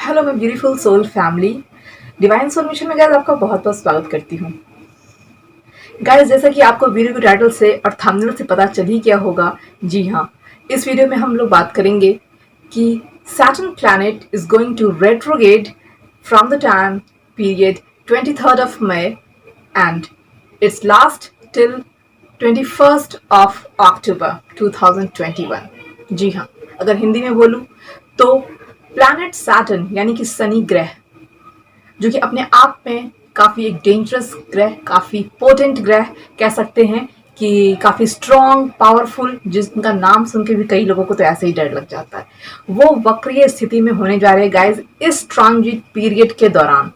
Hello मैं beautiful soul family divine soul mission में guys आपका बहुत बहुत स्वागत करती हूँ। गाइस जैसा कि आपको वीडियो के टाइटल से और थंबनेल से पता चल ही गया होगा, जी हाँ, इस वीडियो में हम लोग बात करेंगे कि Saturn planet is going to retrograde from the time period 23rd of May and its last till 21st of October 2021। जी हाँ, अगर हिंदी में बोलूँ तो प्लैनेट सैटर्न यानी कि शनि ग्रह, जो कि अपने आप में काफ़ी एक डेंजरस ग्रह, काफ़ी पोटेंट ग्रह कह सकते हैं कि काफ़ी स्ट्रॉन्ग पावरफुल, जिसका नाम सुन के भी कई लोगों को तो ऐसे ही डर लग जाता है, वो वक्रीय स्थिति में होने जा रहे हैं गाइज इस ट्रांजिट पीरियड के दौरान।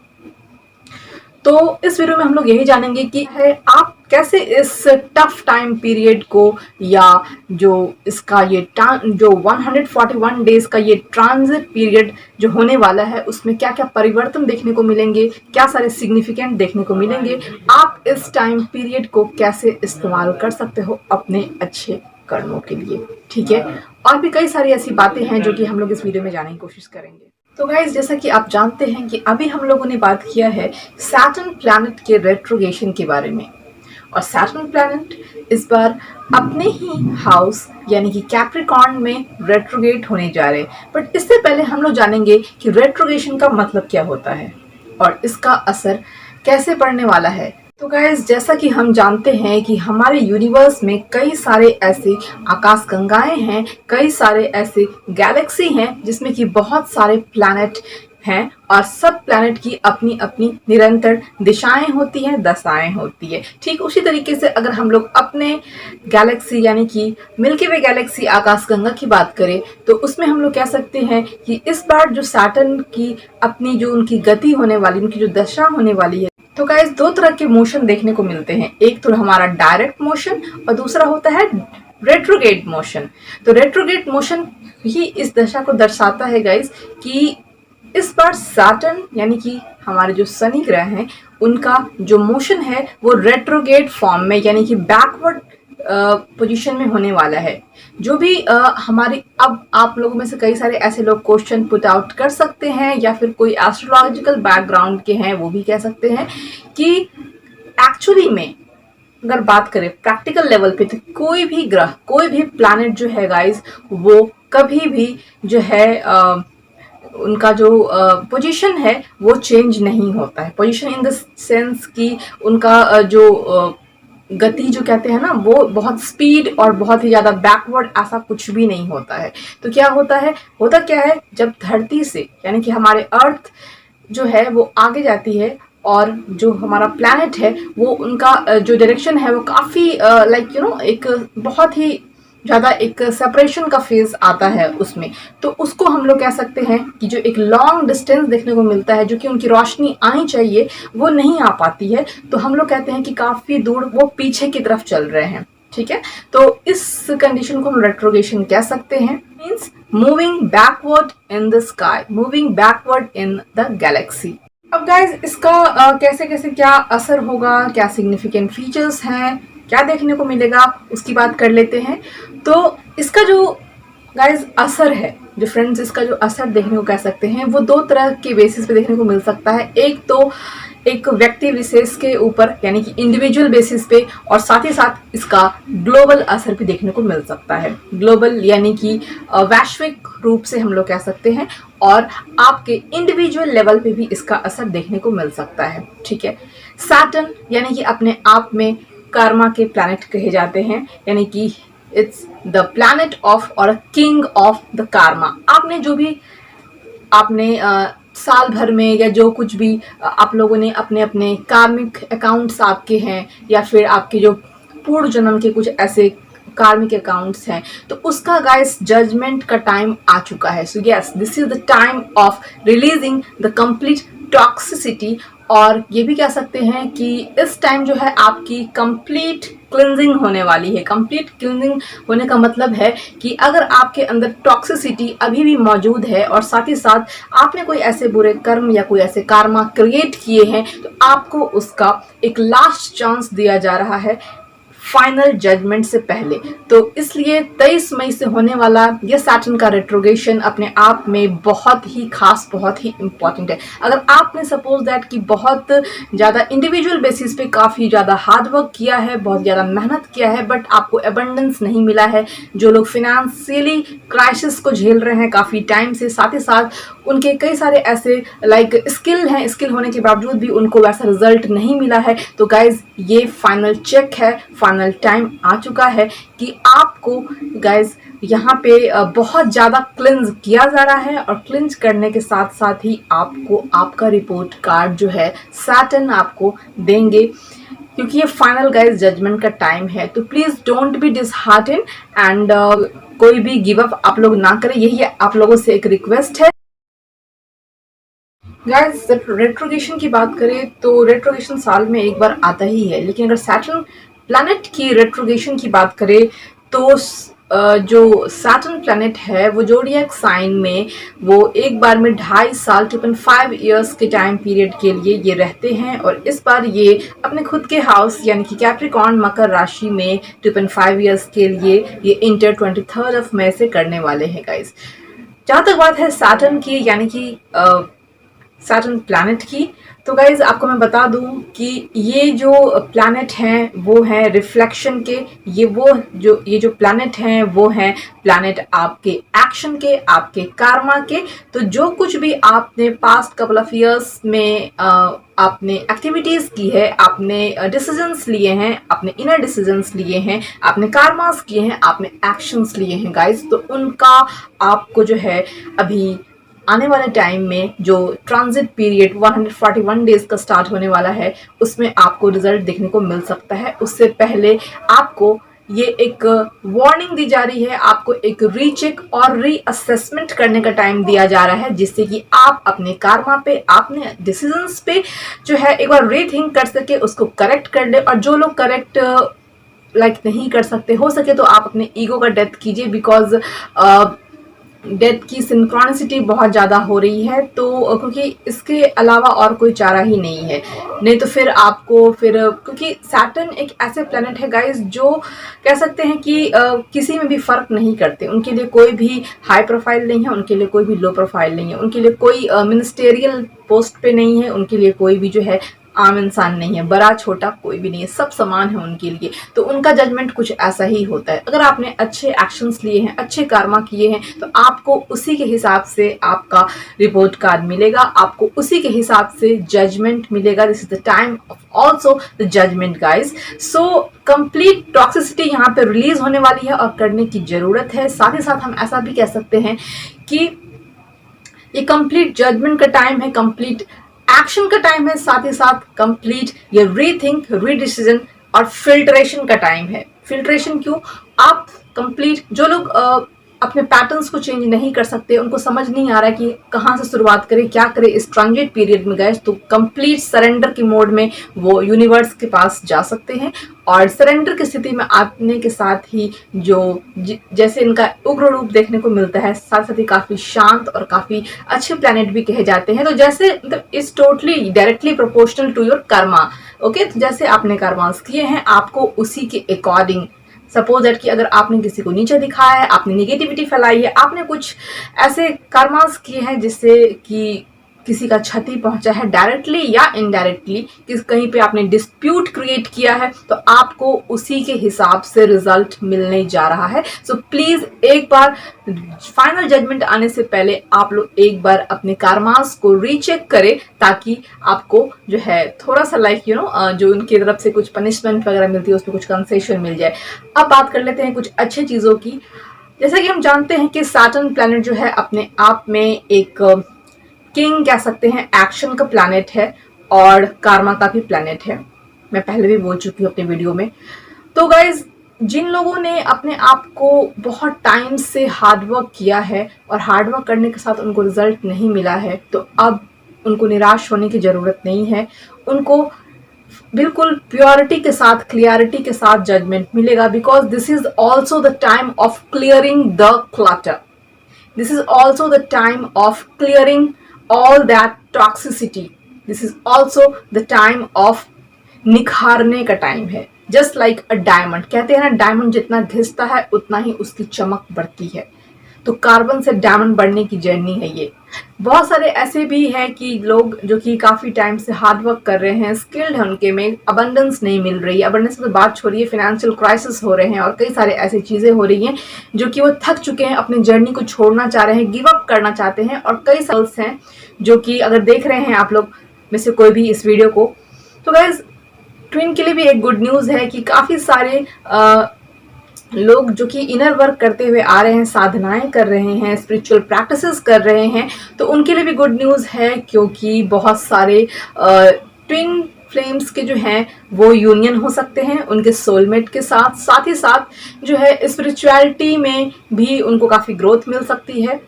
तो इस वीडियो में हम लोग यही जानेंगे कि है आप कैसे इस टफ टाइम पीरियड को या जो इसका ये जो 141 डेज का ये ट्रांजिट पीरियड जो होने वाला है उसमें क्या क्या परिवर्तन देखने को मिलेंगे, क्या सारे सिग्निफिकेंट देखने को मिलेंगे, आप इस टाइम पीरियड को कैसे इस्तेमाल कर सकते हो अपने अच्छे कर्मों के लिए। ठीक है, और भी कई सारी ऐसी बातें हैं जो कि हम लोग इस वीडियो में जानने की कोशिश करेंगे। तो गाइज जैसा कि आप जानते हैं कि अभी हम लोगों ने बात किया है सैटर्न प्लैनेट के रेट्रोगेशन के बारे में, और सैटर्न प्लैनेट इस बार अपने ही हाउस यानी कि कैप्रिकॉर्न में रेट्रोगेट होने जा रहे हैं। बट इससे पहले हम लोग जानेंगे कि रेट्रोगेशन का मतलब क्या होता है और इसका असर कैसे पड़ने वाला है। तो गाइज जैसा कि हम जानते हैं कि हमारे यूनिवर्स में कई सारे ऐसे आकाश गंगाएं हैं, कई सारे ऐसे गैलेक्सी हैं जिसमें कि बहुत सारे प्लैनेट हैं, और सब प्लैनेट की अपनी अपनी निरंतर दिशाएं होती हैं, दशाएं होती है। ठीक उसी तरीके से अगर हम लोग अपने गैलेक्सी यानी कि मिल्की वे गैलेक्सी आकाशगंगा की बात करें तो उसमें हम लोग कह सकते हैं कि इस बार जो सैटर्न की अपनी जो उनकी गति होने वाली, उनकी जो दशा होने वाली है, तो गाइस दो तरह के मोशन देखने को मिलते हैं। एक तो हमारा डायरेक्ट मोशन और दूसरा होता है रेट्रोगेट मोशन। तो रेट्रोगेट मोशन ही इस दशा को दर्शाता है गाइस कि इस बार सैटर्न यानी कि हमारे जो शनि ग्रह हैं उनका जो मोशन है वो रेट्रोगेट फॉर्म में यानी कि बैकवर्ड पोजीशन में होने वाला है। जो भी हमारी, अब आप लोगों में से कई सारे ऐसे लोग क्वेश्चन पुट आउट कर सकते हैं या फिर कोई एस्ट्रोलॉजिकल बैकग्राउंड के हैं वो भी कह सकते हैं कि एक्चुअली में अगर बात करें प्रैक्टिकल लेवल पे तो कोई भी ग्रह, कोई भी प्लैनेट जो है गाइस वो कभी भी जो है उनका जो पोजीशन है वो चेंज नहीं होता है। पोजीशन इन द सेंस कि उनका जो गति जो कहते हैं ना वो बहुत स्पीड और बहुत ही ज़्यादा बैकवर्ड ऐसा कुछ भी नहीं होता है। तो क्या होता है, होता क्या है, जब धरती से यानी कि हमारे अर्थ जो है वो आगे जाती है और जो हमारा प्लैनेट है वो उनका जो डायरेक्शन है वो काफ़ी लाइक एक बहुत ही ज़्यादा एक सेपरेशन का फेज आता है उसमें, तो उसको हम लोग कह सकते हैं कि जो एक लॉन्ग डिस्टेंस देखने को मिलता है, जो कि उनकी रोशनी आनी चाहिए वो नहीं आ पाती है, तो हम लोग कहते हैं कि काफ़ी दूर वो पीछे की तरफ चल रहे हैं। ठीक है, तो इस कंडीशन को हम रेट्रोगेशन कह सकते हैं, means moving backward in the sky, moving backward in the Galaxy. अब गाइज इसका कैसे कैसे क्या असर होगा, क्या सिग्निफिकेंट फीचर्स हैं, क्या देखने को मिलेगा, उसकी बात कर लेते हैं। तो इसका जो गाइज असर है, जो फ्रेंड्स इसका जो असर देखने को कह सकते हैं वो दो तरह के बेसिस पे देखने को मिल सकता है। एक तो एक व्यक्ति विशेष के ऊपर यानी कि इंडिविजुअल बेसिस पे, और साथ ही साथ इसका ग्लोबल असर भी देखने को मिल सकता है। ग्लोबल यानी कि वैश्विक रूप से हम लोग कह सकते हैं, और आपके इंडिविजुअल लेवल पे भी इसका असर देखने को मिल सकता है। ठीक है, सैटर्न यानी कि अपने आप में कर्मा के प्लैनेट कहे जाते हैं, यानी कि इट्स द प्लैनेट ऑफ और किंग ऑफ द कार्मा। आपने जो भी आपने साल भर में या जो कुछ भी आप लोगों ने अपने अपने कार्मिक अकाउंट्स आपके हैं या फिर आपके जो पूर्व जन्म के कुछ ऐसे कार्मिक अकाउंट्स हैं, तो उसका गाइस जजमेंट का टाइम आ चुका है। So yes, this is the time of releasing the complete toxicity, और ये भी कह सकते हैं कि इस टाइम जो है आपकी कंप्लीट क्लिनजिंग होने वाली है। कंप्लीट क्लिनजिंग होने का मतलब है कि अगर आपके अंदर टॉक्सिसिटी अभी भी मौजूद है और साथ ही साथ आपने कोई ऐसे बुरे कर्म या कोई ऐसे कार्मा क्रिएट किए हैं, तो आपको उसका एक लास्ट चांस दिया जा रहा है फाइनल जजमेंट से पहले। तो इसलिए 23 मई से होने वाला ये सैटर्न का रेट्रोगेशन अपने आप में बहुत ही खास, बहुत ही इंपॉर्टेंट है। अगर आपने सपोज दैट कि बहुत ज़्यादा इंडिविजुअल बेसिस पे काफ़ी ज़्यादा हार्ड वर्क किया है, बहुत ज़्यादा मेहनत किया है, बट आपको एबंडेंस नहीं मिला है, जो लोग फिनेंशियली क्राइसिस को झेल रहे हैं काफ़ी टाइम से, साथ ही साथ उनके कई सारे ऐसे लाइक स्किल हैं, स्किल होने के बावजूद भी उनको वैसा रिजल्ट नहीं मिला है, तो गाइज ये फाइनल चेक है, फाइनल टाइम आ चुका है कि आपको गाइज यहाँ पे बहुत ज़्यादा क्लिंज किया जा रहा है, और क्लिंज करने के साथ साथ ही आपको आपका रिपोर्ट कार्ड जो है सैटर्न आपको देंगे, क्योंकि ये फाइनल गाइज जजमेंट का टाइम है। तो प्लीज़ डोंट बी डिसहार्टेन एंड कोई भी गिव अप आप लोग ना करें, यही आप लोगों से एक रिक्वेस्ट है। गाइस रेट्रोगेशन की बात करें तो रेट्रोगेशन साल में एक बार आता ही है, लेकिन अगर सैटर्न प्लैनेट की रेट्रोगेशन की बात करें तो जो सैटर्न प्लैनेट है वो ज़ोडिएक साइन में वो एक बार में 2.5 साल 2.5 ईयर्स के टाइम पीरियड के लिए ये रहते हैं, और इस बार ये अपने खुद के हाउस यानी कि कैप्रिकॉर्न मकर राशि में 2.5 ईयर्स के लिए ये इंटर 23 मई से करने वाले हैं गाइस। जहाँ तक बात है सैटर्न की यानी कि सैटर्न प्लैनेट की, तो गाइज आपको मैं बता दूं कि ये जो प्लैनेट हैं वो हैं रिफ्लेक्शन के, ये जो प्लैनेट हैं वो हैं प्लैनेट आपके एक्शन के, आपके कार्मा के। तो जो कुछ भी आपने पास्ट कपल ऑफ ईयर्स में आपने एक्टिविटीज़ की है, आपने डिसीजंस लिए हैं, आपने इनर डिसीजंस लिए हैं, आपने कार्मास किए हैं, आपने एक्शंस लिए हैं गाइज, तो उनका आपको जो है अभी आने वाले टाइम में जो ट्रांजिट पीरियड 141 डेज का स्टार्ट होने वाला है उसमें आपको रिजल्ट देखने को मिल सकता है। उससे पहले आपको ये एक वार्निंग दी जा रही है, आपको एक रीचेक और रीअसेसमेंट करने का टाइम दिया जा रहा है, जिससे कि आप अपने कार्मा पे, अपने डिसीजंस पे जो है एक बार रीथिंक कर सके, उसको करेक्ट कर ले। और जो लोग करेक्ट नहीं कर सकते, हो सके तो आप अपने ईगो का डेथ कीजिए, बिकॉज डेथ की सिंक्रोनिसिटी बहुत ज़्यादा हो रही है, तो क्योंकि इसके अलावा और कोई चारा ही नहीं है। नहीं तो फिर आपको क्योंकि सैटर्न एक ऐसे प्लैनेट है गाइस जो कह सकते हैं कि किसी में भी फ़र्क नहीं करते, उनके लिए कोई भी हाई प्रोफाइल नहीं है, उनके लिए कोई भी लो प्रोफाइल नहीं है, उनके लिए कोई मिनिस्टेरियल पोस्ट पे नहीं है, उनके लिए कोई भी जो है आम इंसान नहीं है, बड़ा छोटा कोई भी नहीं है, सब समान है उनके लिए। तो उनका जजमेंट कुछ ऐसा ही होता है। अगर आपने अच्छे एक्शंस लिए हैं, अच्छे कर्मा किए हैं, तो आपको उसी के हिसाब से आपका रिपोर्ट कार्ड मिलेगा, आपको उसी के हिसाब से जजमेंट मिलेगा। This is the time of also the judgment guys. So complete toxicity यहाँ पे रिलीज होने वाली है और करने की जरूरत है। साथ ही साथ हम ऐसा भी कह सकते हैं कि ये कंप्लीट जजमेंट का टाइम है, कंप्लीट एक्शन का टाइम है, साथ ही साथ कंप्लीट ये रीथिंक, रीडिसीजन और फिल्ट्रेशन का टाइम है। फिल्ट्रेशन क्यों? आप कंप्लीट जो लोग अपने पैटर्न्स को चेंज नहीं कर सकते, उनको समझ नहीं आ रहा है कि कहाँ से शुरुआत करें, क्या करें इस ट्रांजिट पीरियड में गए, तो कंप्लीट सरेंडर की मोड में वो यूनिवर्स के पास जा सकते हैं। और सरेंडर की स्थिति में आने के साथ ही जैसे इनका उग्र रूप देखने को मिलता है, साथ साथ ही काफ़ी शांत और काफ़ी अच्छे प्लैनेट भी कहे जाते हैं। तो जैसे मतलब is totally directly proportional to your karma. Okay, तो जैसे आपने कर्मास किए हैं आपको उसी के अकॉर्डिंग, सपोज दैट कि अगर आपने किसी को नीचे दिखाया है, आपने निगेटिविटी फैलाई है, आपने कुछ ऐसे कर्मास किए हैं जिससे कि किसी का क्षति पहुंचा है डायरेक्टली या इनडायरेक्टली, कहीं पे आपने डिस्प्यूट क्रिएट किया है, तो आपको उसी के हिसाब से रिजल्ट मिलने जा रहा है। सो प्लीज एक बार फाइनल जजमेंट आने से पहले आप लोग एक बार अपने कार्मास को रीचेक करें, ताकि आपको जो है थोड़ा सा जो उनकी तरफ से कुछ पनिशमेंट वगैरह मिलती है उसमें कुछ कंसेशन मिल जाए। अब बात कर लेते हैं कुछ अच्छी चीज़ों की। जैसा कि हम जानते हैं कि सैटर्न प्लैनेट जो है अपने आप में एक किंग कह सकते हैं, एक्शन का प्लैनेट है और कार्मा का भी प्लैनेट है। मैं पहले भी बोल चुकी हूँ अपने वीडियो में। तो गाइज जिन लोगों ने अपने आप को बहुत टाइम से हार्डवर्क किया है और हार्डवर्क करने के साथ उनको रिजल्ट नहीं मिला है, तो अब उनको निराश होने की ज़रूरत नहीं है। उनको बिल्कुल प्योरिटी के साथ, क्लियरिटी के साथ जजमेंट मिलेगा, because this is also the time of clearing the clutter. This is also the time of clearing all that toxicity. This is also the time of निखारने का टाइम है। Just like a diamond. कहते हैं ना, diamond जितना घिसता है उतना ही उसकी चमक बढ़ती है। तो कार्बन से डायमंड बढ़ने की जर्नी है ये। बहुत सारे ऐसे भी हैं कि लोग जो कि काफ़ी टाइम से हार्ड वर्क कर रहे हैं, स्किल्ड है, उनके में अबंडेंस नहीं मिल रही है। अबंडेंस की तो बात छोड़िए, फाइनेंशियल क्राइसिस हो रहे हैं और कई सारे ऐसी चीज़ें हो रही हैं जो कि वो थक चुके हैं, अपनी जर्नी को छोड़ना चाह रहे हैं, गिव अप करना चाहते हैं। और कई सर्कल्स हैं जो कि अगर देख रहे हैं आप लोग में से कोई भी इस वीडियो को, तो गाइज ट्विन के लिए भी एक गुड न्यूज़ है कि काफ़ी सारे लोग जो कि इनर वर्क करते हुए आ रहे हैं, साधनाएं कर रहे हैं, स्पिरिचुअल प्रैक्टिसेस कर रहे हैं, तो उनके लिए भी गुड न्यूज़ है, क्योंकि बहुत सारे ट्विन फ्लेम्स के जो हैं वो यूनियन हो सकते हैं उनके सोलमेट के साथ। साथ ही साथ जो है स्पिरिचुअलिटी में भी उनको काफ़ी ग्रोथ मिल सकती है।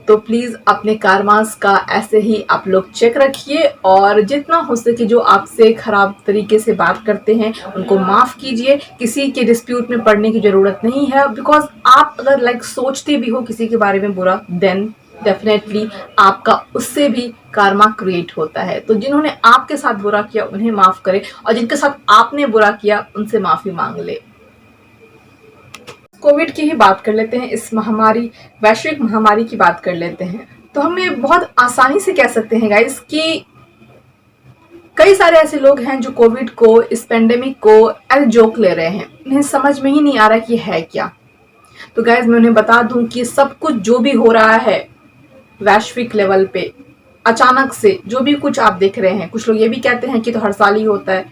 तो प्लीज़ अपने कार्मास का ऐसे ही आप लोग चेक रखिए, और जितना हो सके जो आपसे ख़राब तरीके से बात करते हैं उनको माफ़ कीजिए। किसी के डिस्प्यूट में पड़ने की ज़रूरत नहीं है, बिकॉज आप अगर लाइक सोचते भी हो किसी के बारे में बुरा, देन डेफिनेटली आपका उससे भी कार्मा क्रिएट होता है। तो जिन्होंने आपके साथ बुरा किया उन्हें माफ़ करें, और जिनके साथ आपने बुरा किया उनसे माफ़ी मांग ले। कोविड की ही बात कर लेते हैं, इस महामारी, वैश्विक महामारी की बात कर लेते हैं। तो हम ये बहुत आसानी से कह सकते हैं गाइस कि कई सारे ऐसे लोग हैं जो कोविड को, इस पेंडेमिक को एज जोक ले रहे हैं। उन्हें समझ में ही नहीं आ रहा कि है क्या। तो गाइस मैं उन्हें बता दूं कि सब कुछ जो भी हो रहा है वैश्विक लेवल पे, अचानक से जो भी कुछ आप देख रहे हैं, कुछ लोग ये भी कहते हैं कि तो हर साल ही होता है।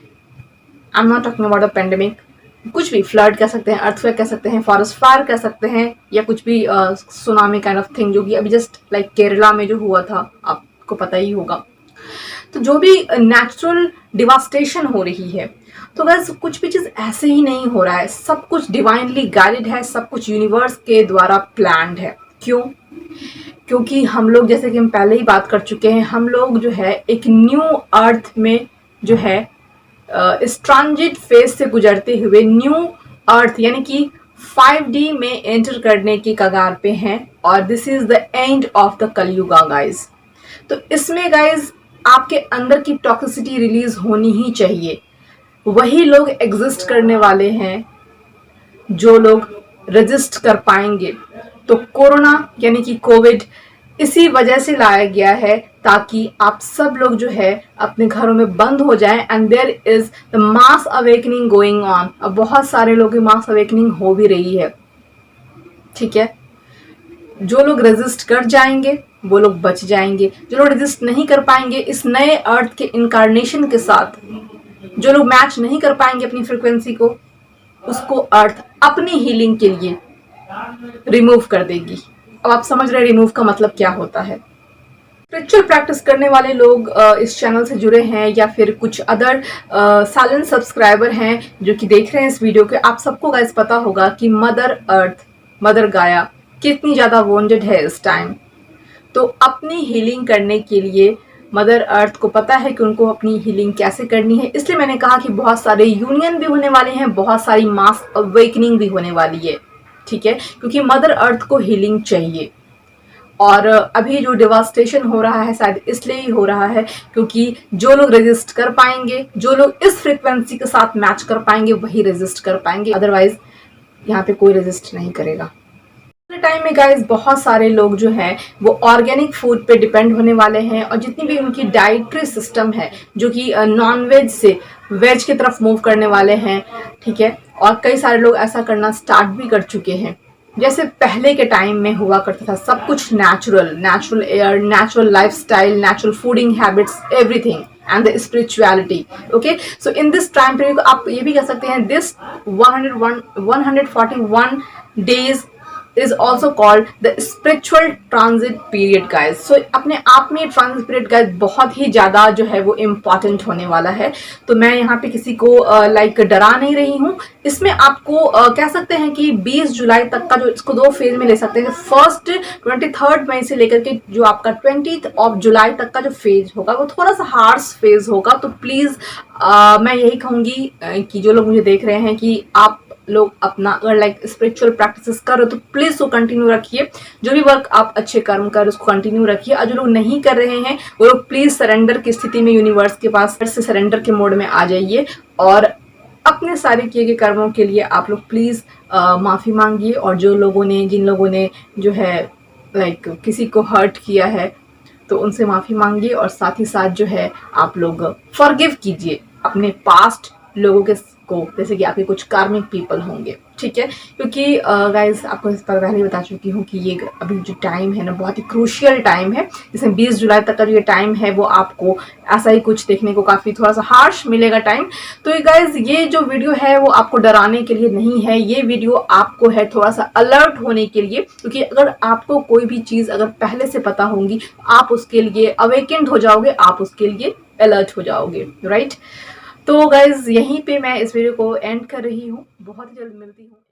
I am not talking about the pandemic, कुछ भी, फ्लड कह सकते हैं, अर्थक्वेक कह सकते हैं, फॉरेस्ट फायर कह सकते हैं, या कुछ भी सुनामी काइंड ऑफ थिंग, जो कि अभी जस्ट लाइक केरला में जो हुआ था, आपको पता ही होगा। तो जो भी नेचुरल डिवास्टेशन हो रही है, तो बस कुछ भी चीज़ ऐसे ही नहीं हो रहा है, सब कुछ डिवाइनली गाइडेड है, सब कुछ यूनिवर्स के द्वारा प्लान्ड है। क्यों? क्योंकि हम लोग, जैसे कि हम पहले ही बात कर चुके हैं, हम लोग जो है एक न्यू अर्थ में जो है इस ट्रांजिट फेज से गुजरते हुए न्यू अर्थ यानी कि 5D में एंटर करने की कगार पे हैं, और this is the end of the Kalyuga guys. तो इसमें गाइज आपके अंदर की टॉक्सिसिटी रिलीज होनी ही चाहिए। वही लोग एग्जिस्ट करने वाले हैं जो लोग रेजिस्ट कर पाएंगे। तो कोरोना यानी कि कोविड इसी वजह से लाया गया है, ताकि आप सब लोग जो है अपने घरों में बंद हो जाएं, and there is the mass awakening going on. अब बहुत सारे लोगों की मास अवेकनिंग हो भी रही है, ठीक है। जो लोग रेजिस्ट कर जाएंगे वो लोग बच जाएंगे, जो लोग रेजिस्ट नहीं कर पाएंगे इस नए अर्थ के इनकारनेशन के साथ, जो लोग मैच नहीं कर पाएंगे अपनी फ्रिक्वेंसी को, उसको अर्थ अपनी हीलिंग के लिए रिमूव कर देगी। अब आप समझ रहे हैं रिमूव का मतलब क्या होता है। स्पिरिचुअल प्रैक्टिस करने वाले लोग इस चैनल से जुड़े हैं, या फिर कुछ अदर साइलेंट सब्सक्राइबर हैं जो कि देख रहे हैं इस वीडियो के, आप सबको गाइस पता होगा कि मदर अर्थ, मदर गाया कितनी ज़्यादा वॉन्टेड है इस टाइम। तो अपनी हीलिंग करने के लिए मदर अर्थ को पता है कि उनको अपनी हीलिंग कैसे करनी है, इसलिए मैंने कहा कि बहुत सारे यूनियन भी होने वाले हैं, बहुत सारी मास अवेकनिंग भी होने वाली है, ठीक है, क्योंकि मदर अर्थ को हीलिंग चाहिए। और अभी जो डिवास्टेशन हो रहा है शायद इसलिए ही हो रहा है क्योंकि जो लोग रेजिस्ट कर पाएंगे, जो लोग इस फ्रिक्वेंसी के साथ मैच कर पाएंगे, वही रेजिस्ट कर पाएंगे, अदरवाइज यहाँ पे कोई रेजिस्ट नहीं करेगा। टाइम में गाइस बहुत सारे लोग जो हैं वो ऑर्गेनिक फूड पे डिपेंड होने वाले हैं, और जितनी भी उनकी डाइटरी सिस्टम है जो कि नॉन वेज से वेज की तरफ मूव करने वाले हैं, ठीक है। और कई सारे लोग ऐसा करना स्टार्ट भी कर चुके हैं, जैसे पहले के टाइम में हुआ करता था, सब कुछ natural, natural air, natural lifestyle, natural fooding habits, everything and the spirituality. Okay, so in this time period आप ये भी कह सकते हैं this 141 days is also called the spiritual transit period guys। so अपने आप में ट्रांजिट पीरियड guys बहुत ही ज़्यादा जो है वो इम्पॉर्टेंट होने वाला है। तो मैं यहाँ पे किसी को लाइक डरा नहीं रही हूँ, इसमें आपको कह सकते हैं कि 20 जुलाई तक का जो, इसको दो फेज में ले सकते हैं। फर्स्ट 23 मई से लेकर के जो आपका 20 जुलाई तक का जो फेज होगा वो थोड़ा सा हार्श फेज होगा। तो प्लीज़ मैं यही कहूँगी कि जो लोग मुझे देख रहे हैं कि आप लोग अपना अगर लाइक स्पिरिचुअल प्रैक्टिसेस कर रहे हो तो प्लीज उसको कंटिन्यू रखिए। जो भी वर्क आप अच्छे कर्म कर उसको कंटिन्यू रखिए, और जो लोग नहीं कर रहे हैं वो लोग प्लीज सरेंडर की स्थिति में यूनिवर्स के पास से सरेंडर के मोड में आ जाइए, और अपने सारे किए गए कर्मों के लिए आप लोग प्लीज़ माफ़ी मांगिए, और जिन लोगों ने जो है किसी को हर्ट किया है तो उनसे माफ़ी मांगिए, और साथ ही साथ जो है आप लोग फॉरगिव कीजिए अपने पास्ट लोगों को, जैसे कि आपके कुछ कार्मिक पीपल होंगे, ठीक है। क्योंकि गाइस आपको इस पर पहले ही बता चुकी हूँ कि ये अभी जो टाइम है ना बहुत ही क्रूशियल टाइम है, जिसमें 20 जुलाई तक का जो ये टाइम है वो आपको ऐसा ही कुछ देखने को काफ़ी थोड़ा सा हार्श मिलेगा टाइम। तो ये गाइस ये जो वीडियो है वो आपको डराने के लिए नहीं है, ये वीडियो आपको है थोड़ा सा अलर्ट होने के लिए, क्योंकि अगर आपको कोई भी चीज़ अगर पहले से पता होंगी आप उसके लिए अवेकेंड हो जाओगे, आप उसके लिए अलर्ट हो जाओगे, राइट। तो गाइज यहीं पे मैं इस वीडियो को एंड कर रही हूँ, बहुत ही जल्द मिलती हूँ।